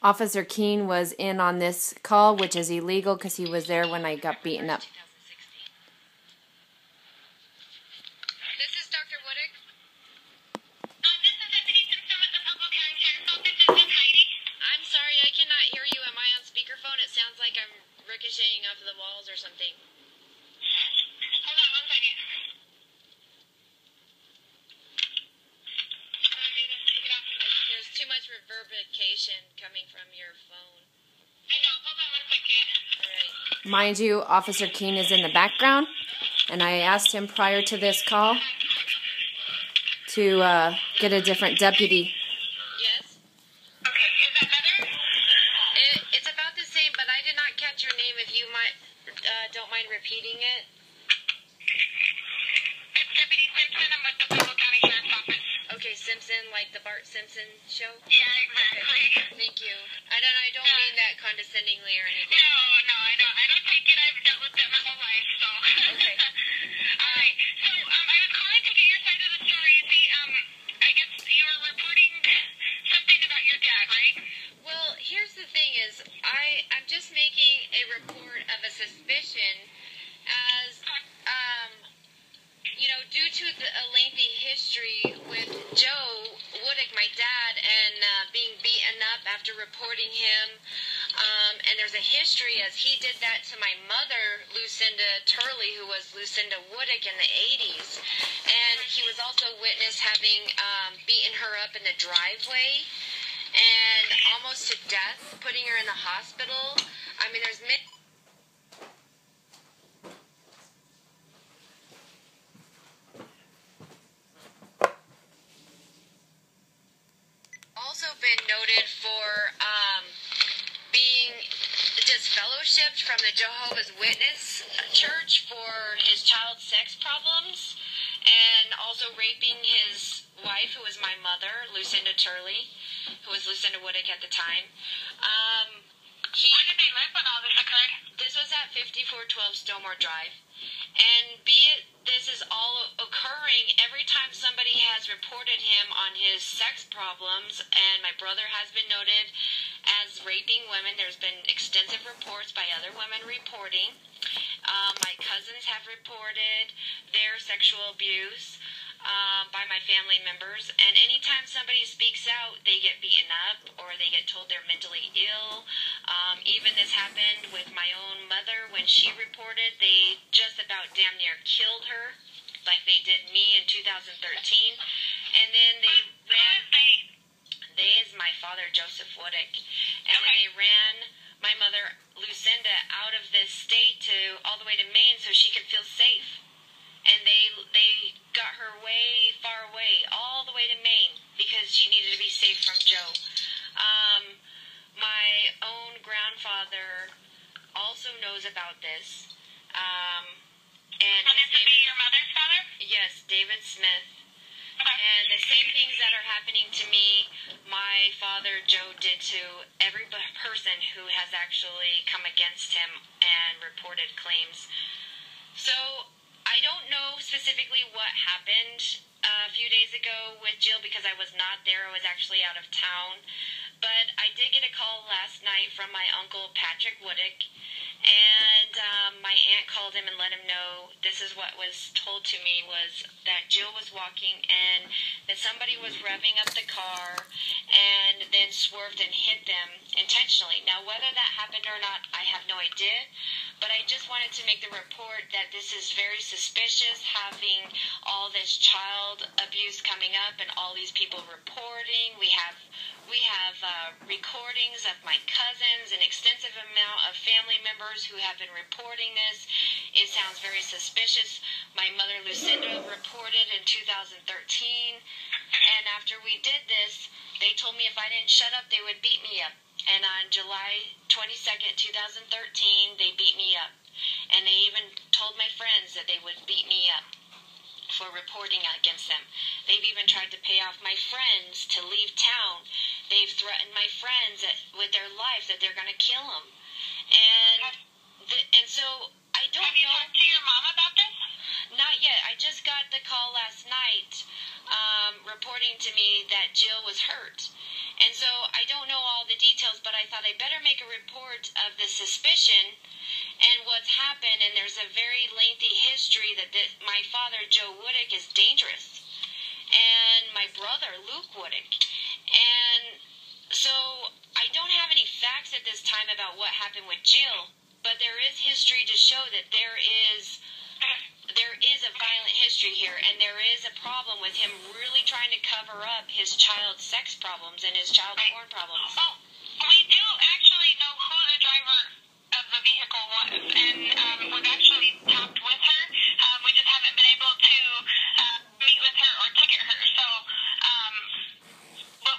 Officer Keene was in on this call, which is illegal because he was there when I got beaten up. This is Dr. Woodick. This is Deputy Simpson with the Pueblo County Sheriff's Office. This is Heidi. I'm sorry, I cannot hear you. Am I on speakerphone? It sounds like I'm ricocheting off the walls or something. Hold on one second. There's too much reverberation coming from your phone. I know. Hold on one second. All right. Mind you, Officer Keene is in the background, and I asked him prior to this call to get a different deputy. Yes? Okay. Is that better? It's about the same, but I did not catch your name. If you don't mind repeating it. It's Deputy Simpson. I'm with the Pueblo County Sheriff's Office. Okay, Simpson, like the Bart Simpson show? Yeah, exactly. Okay. Thank you. I don't mean that condescendingly or anything. No, I don't take it. I've dealt with it my whole life, so. Okay. All right. So, I was calling to get your side of the story. See, I guess you were reporting something about your dad, right? Well, here's the thing is, I'm just making a report of a suspicion as, due to a lengthy history with Joe Woodick, my dad, and being beaten up after reporting him. And there's a history as he did that to my mother, Lucinda Turley, who was Lucinda Woodick in the 80s. And he was also witnessed having beaten her up in the driveway and almost to death, putting her in the hospital. I mean, there's many... also been noted for being disfellowshipped from the Jehovah's Witness Church for his child sex problems, and also raping his wife, who was my mother, Lucinda Turley, who was Lucinda Woodick at the time. When did they live when all this occurred? This was at 5412 Stowmore Drive. And this is all occurring every time somebody has reported him on his sex problems, and my brother has been noted as raping women. There's been extensive reports by other women reporting. My cousins have reported their sexual abuse by my family members, and anytime somebody speaks out, they get beaten up or they get told they're mentally ill. Even this happened with my own mother when she reported. They just about damn near killed her, like they did me in 2013. And then they ran... They is my father, Joseph Woodick. And then they ran my mother, Lucinda, out of this state all the way to Maine so she could feel safe. And they got her way far away, all the way to Maine, because she needed to be safe from Joe. My own grandfather also knows about this. And his name is your mother's father? Yes, David Smith. And the same things that are happening to me, my father, Joe, did to every person who has actually come against him and reported claims. So I don't know specifically what happened a few days ago with Jill because I was not there. I was actually out of town. But I did get a call last night from my uncle, Patrick Woodick, and my aunt called him and let him know this is what was told to me, was that Jill was walking and that somebody was revving up the car and then swerved and hit them intentionally. Now, whether that happened or not, I have no idea, but I just wanted to make the report that this is very suspicious, having all this child abuse coming up and all these people reporting. We have recordings of my cousins, an extensive amount of family members who have been reporting this. It sounds very suspicious. My mother, Lucinda, reported in 2013, and after we did this, they told me if I didn't shut up, they would beat me up. And on July 22nd, 2013, they beat me up. And they even told my friends that they would beat me up for reporting against them. They've even tried to pay off my friends to leave town. They've threatened my friends with their life, that they're going to kill them. And so I don't know. Have you talked to your mom about this? Not yet. I just got the call last night reporting to me that Jill was hurt. And so I don't know all the details, but but I thought I better make a report of the suspicion and what's happened, and there's a very lengthy history that my father, Joe Woodick, is dangerous, and my brother, Luke Woodick. And so I don't have any facts at this time about what happened with Jill, but there is history to show that there is a violent history here, and there is a problem with him really trying to cover up his child sex problems and his child porn problems. Well, we do actually know who the driver of the vehicle was, and we've actually talked with her. We just haven't been able to meet with her or ticket her. So, but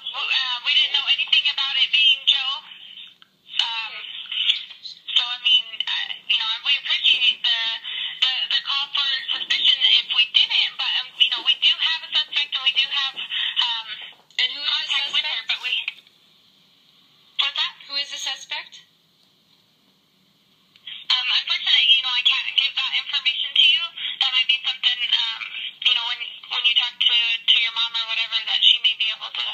we didn't know anything about it being Joe. So I mean, we appreciate the call for suspicion if we didn't, but we do have a suspect, and we do have and who is the contact with her, suspect? but what's that? Who is the suspect? Unfortunately, I can't give that information to you. That might be something, when you talk to your mom or whatever, that she may be able to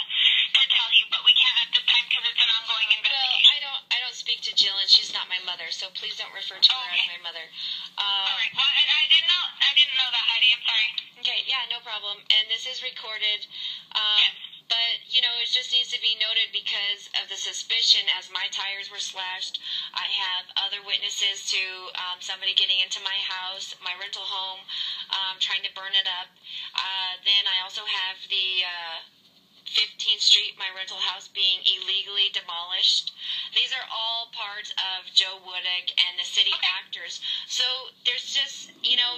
tell you, but we can't at this time because it's an ongoing investigation. Well, I don't speak to Jill, and she's not my mother, so please don't refer to her as my mother. All right. Well, I didn't know that, Heidi. I'm sorry. Okay, yeah, no problem. And this is recorded. Yes. But, it just needs to be noted because of the suspicion as my tires were slashed. I have other witnesses to somebody getting into my house, my rental home, trying to burn it up. Then I also have the 15th Street, my rental house, being illegally demolished. These are all parts of Joe Woodick and the city actors. So there's just,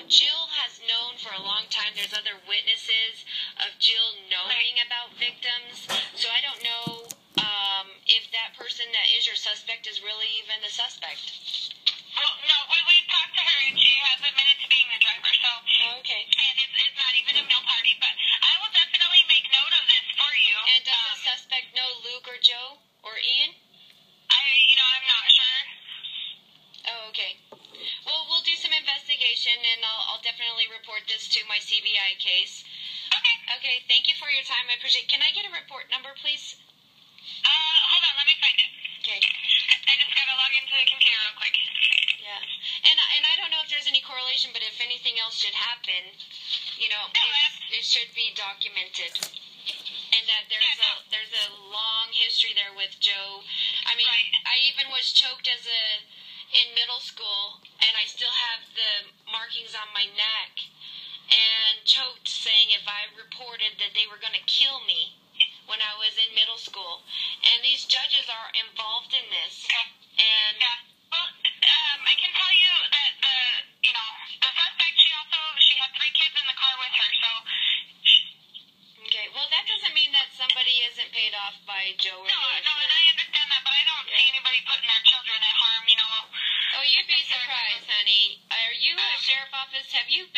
Jill has known for a long time. There's other witnesses of Jill knowing about victims. So I don't know if that person that is your suspect is really even the suspect. Well, no, we've talked to her, and she has admitted to being the driver, so... Okay. And it's not even a meal party, but I will definitely make note of this for you. And does the suspect know Luke or Joe or Ian? I'm not sure. Oh, okay. Well, we'll do some investigation, and I'll definitely report this to my CBI case. Okay. Okay, thank you for your time. I appreciate it. Can I get a report number, please? Hold on, let me find it. Okay. I just gotta log into the computer real quick. Yeah. And I don't know if there's any correlation, but if anything else should happen, it should be documented. And that there's a long history there with Joe. I mean, Right. I even was choked in middle school, and I still have the markings on my neck, and choked, saying if I reported that they were going to kill me when I was in middle school. And these judges are involved in this. Okay. And Yeah. Well, I can tell you that the suspect, she had 3 kids in the car with her, so... okay, well, that doesn't mean that somebody isn't paid off by Joe or No, Luke. and I understand that, but I don't see anybody putting their children at harm, Oh, you'd be surprised, honey. Are you a sheriff office? Have you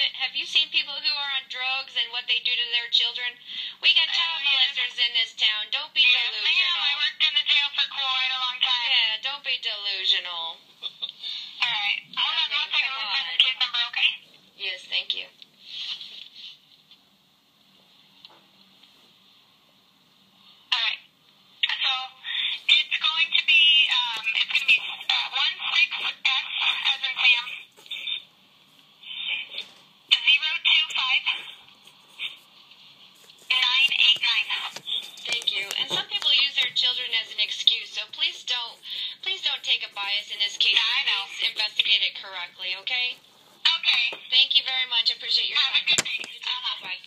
seen people who are on drugs and what they do to their children? We got child molesters in this town. Don't be Yes, delusional. ma'am, I worked in the jail for quite a long time. Yeah, don't be delusional. All right. Hold on one second. Let me find this case number, okay? Yes, thank you. All right. So it's going to be 16S as in Sam 025-989. Thank you. And some people use their children as an excuse, so please don't take a bias in this case. Yeah, I know. Please investigate it correctly, okay? Okay. Thank you very much. I appreciate your Have time. a good day. You too. Bye-bye.